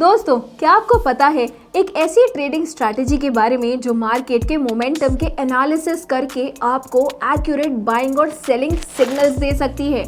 दोस्तों, क्या आपको पता है एक ऐसी ट्रेडिंग स्ट्रैटेजी के बारे में जो मार्केट के मोमेंटम के एनालिसिस करके आपको एक्यूरेट बाइंग और सेलिंग सिग्नल्स दे सकती है।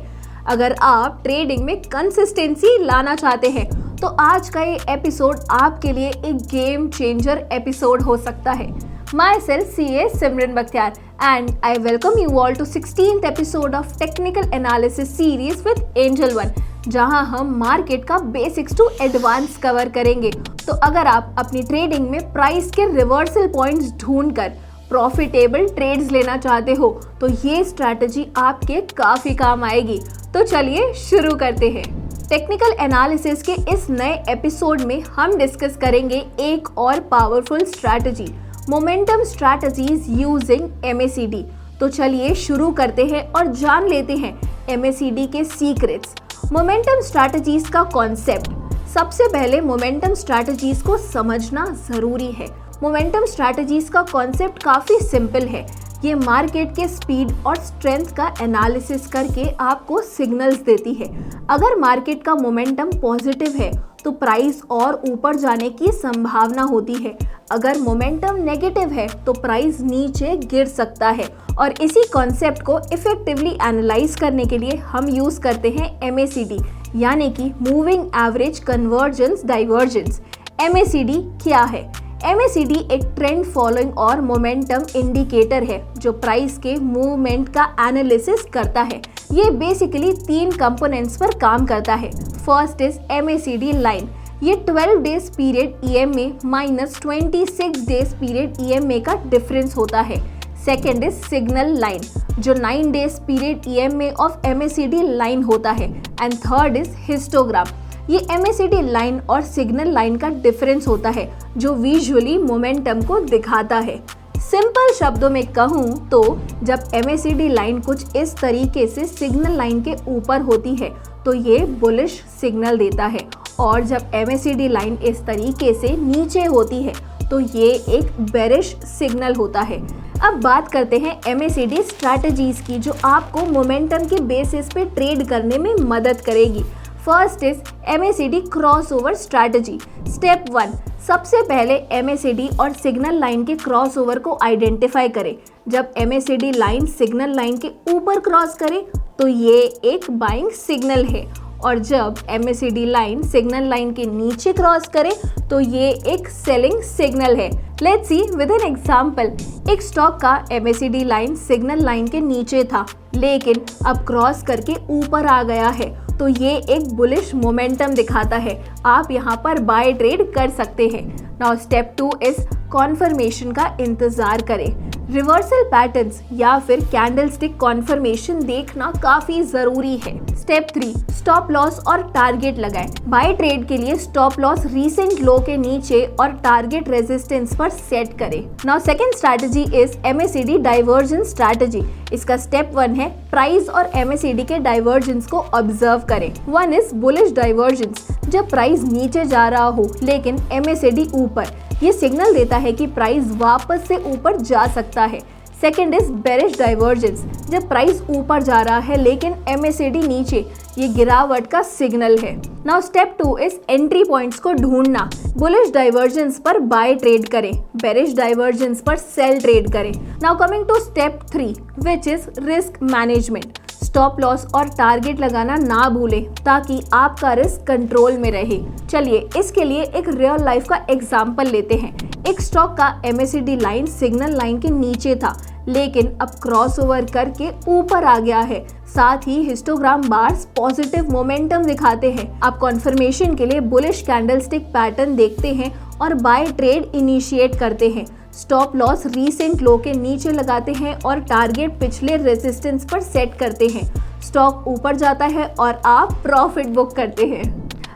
अगर आप ट्रेडिंग में कंसिस्टेंसी लाना चाहते हैं तो आज का ये एपिसोड आपके लिए एक गेम चेंजर एपिसोड हो सकता है। Myself CA Simran Bakhtiar and I welcome you all to 16th episode of Technical Analysis Series with Angel One, जहां हम मार्केट का बेसिक्स टू एडवांस कवर करेंगे। तो अगर आप अपनी ट्रेडिंग में प्राइस के रिवर्सल पॉइंट्स ढूंढकर प्रॉफिटेबल ट्रेड्स लेना चाहते हो तो ये स्ट्रैटेजी आपके काफी काम आएगी। तो चलिए शुरू करते हैं। टेक्निकल एनालिसिस के इस नए एपिसोड में हम डिस्कस करेंगे एक और powerful strategy, momentum strategies using MACD। तो चलिए शुरू करते हैं और जान लेते हैं MACD के सीक्रेट्स। मोमेंटम स्ट्रैटेजीज का कॉन्सेप्ट। सबसे पहले मोमेंटम स्ट्रैटेजीज को समझना ज़रूरी है। मोमेंटम स्ट्रैटेजीज का कॉन्सेप्ट काफ़ी सिंपल है। ये मार्केट के स्पीड और स्ट्रेंथ का एनालिसिस करके आपको सिग्नल्स देती है। अगर मार्केट का मोमेंटम पॉजिटिव है तो प्राइस और ऊपर जाने की संभावना होती है। अगर मोमेंटम नेगेटिव है तो प्राइस नीचे गिर सकता है। और इसी कॉन्सेप्ट को इफेक्टिवली एनालाइज करने के लिए हम यूज़ करते हैं MACD, यानी कि moving average convergence divergence. MACD क्या है? MACD एक ट्रेंड फॉलोइंग और मोमेंटम इंडिकेटर है जो प्राइस के मूवमेंट का एनालिसिस करता है। ये बेसिकली 3 कंपोनेंट्स पर काम करता है। First is MACD line. ये 12 days period EMA minus 26 days period EMA का डिफरेंस होता है। सेकेंड इज सिग्नल लाइन जो 9 days period EMA of MACD line होता है। And third is histogram. ये MACD लाइन और सिग्नल लाइन का डिफरेंस होता है जो विजुअली मोमेंटम को दिखाता है। सिंपल शब्दों में कहूँ तो जब MACD लाइन कुछ इस तरीके से सिग्नल लाइन के ऊपर होती है तो ये बुलिश सिग्नल देता है, और जब MACD लाइन इस तरीके से नीचे होती है तो ये एक बेरिश सिग्नल होता है। अब बात करते हैं MACD स्ट्रैटेजीज की जो आपको मोमेंटम के बेसिस पे ट्रेड करने में मदद करेगी। First is MACD crossover strategy. Step 1, सबसे पहले MACD और सिग्नल लाइन के क्रॉसओवर को आइडेंटिफाई करें। जब MACD लाइन सिग्नल लाइन के ऊपर क्रॉस करे तो ये एक बाइंग सिग्नल है, और जब MACD लाइन सिग्नल लाइन के नीचे क्रॉस करे तो ये एक सेलिंग सिग्नल है। Let's see with an example. एक स्टॉक का MACD लाइन सिग्नल लाइन के नीचे था लेकिन अब क्रॉस करके ऊपर आ गया है तो ये एक बुलिश मोमेंटम दिखाता है। आप यहाँ पर बाय ट्रेड कर सकते हैं। नाउ स्टेप 2 इज कॉन्फर्मेशन का इंतजार करें। रिवर्सल पैटर्न्स या फिर कैंडलस्टिक कॉन्फर्मेशन देखना काफी जरूरी है। स्टेप 3, स्टॉप लॉस और टारगेट लगाएं। बाय ट्रेड के लिए स्टॉप लॉस रीसेंट लो के नीचे और टारगेट रेजिस्टेंस पर सेट करें। Now second strategy is MACD divergence strategy. इसका स्टेप 1 है प्राइस और MACD के डाइवर्जेंस को ऑब्जर्व करें। 1 इज बुलिश डाइवर्जेंस, जब प्राइस नीचे जा रहा हो लेकिन MACD ऊपर, ये सिग्नल देता है कि प्राइस वापस से ऊपर जा सकता है। सेकेंड इज बेरिश डाइवर्जेंस, जब प्राइस ऊपर जा रहा है लेकिन MACD नीचे, ये गिरावट का सिग्नल है। Now step 2 is entry points को ढूंढना। बुलिश डाइवर्जेंस पर बाय ट्रेड करें, बेरिश डाइवर्जेंस पर सेल ट्रेड करें। Now coming to step 3 which is risk management. Stop loss और टारगेट लगाना ना भूलें ताकि आपका रिस्क कंट्रोल में रहे। चलिए इसके लिए एक रियल लाइफ का एग्जांपल लेते हैं। एक स्टॉक का MACD लाइन सिग्नल लाइन के नीचे था लेकिन अब क्रॉसओवर करके ऊपर आ गया है। साथ ही हिस्टोग्राम बार्स पॉजिटिव मोमेंटम दिखाते हैं। आप कॉन्फर्मेशन के लिए बुलिश कैंडलस्टिक पैटर्न देखते हैं और बाय ट्रेड इनिशिएट करते हैं। स्टॉप लॉस रीसेंट लो के नीचे लगाते हैं और टारगेट पिछले रेजिस्टेंस पर सेट करते हैं। स्टॉक ऊपर जाता है और आप प्रॉफिट बुक करते हैं।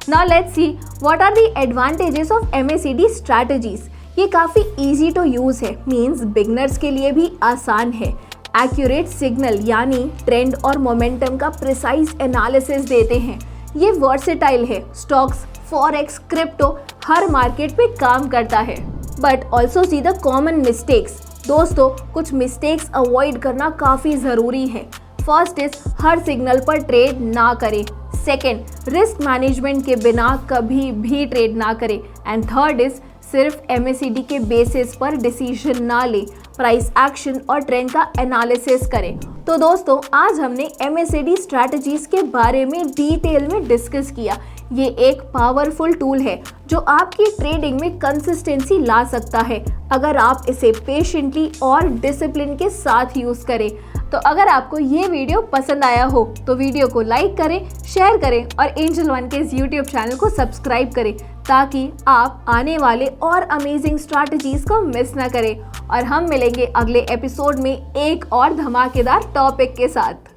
Now let's see what are the advantages of MACD strategies. ये काफ़ी इजी टू यूज़ है, मींस बिगनर्स के लिए भी आसान है। एक्यूरेट सिग्नल यानी ट्रेंड और मोमेंटम का प्रिसाइज एनालिसिस देते हैं। ये वर्सेटाइल है, स्टॉक्स, फॉरेक्स, क्रिप्टो हर मार्केट पे काम करता है। But also see the common mistakes. दोस्तों, कुछ मिस्टेक्स अवॉइड करना काफ़ी ज़रूरी है। फर्स्ट इज हर सिग्नल पर ट्रेड ना करें। सेकेंड, रिस्क मैनेजमेंट के बिना कभी भी ट्रेड ना करें। एंड थर्ड इज, सिर्फ MACD के बेसिस पर डिसीजन ना ले, प्राइस एक्शन और ट्रेंड का एनालिसिस करें। तो दोस्तों, आज हमने MACD स्ट्रैटेजीज के बारे में डिटेल में डिस्कस किया। ये एक पावरफुल टूल है जो आपकी ट्रेडिंग में कंसिस्टेंसी ला सकता है अगर आप इसे पेशेंटली और डिसिप्लिन के साथ यूज करें। तो अगर आपको ये वीडियो पसंद आया हो तो वीडियो को लाइक करें, शेयर करें और एंजल वन के इस यूट्यूब चैनल को सब्सक्राइब करें ताकि आप आने वाले और अमेजिंग स्ट्रैटेजीज को मिस ना करें। और हम मिलेंगे अगले एपिसोड में एक और धमाकेदार टॉपिक के साथ।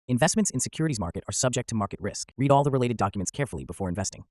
Investments in securities market are subject to market risk. Read all the related documents carefully before investing.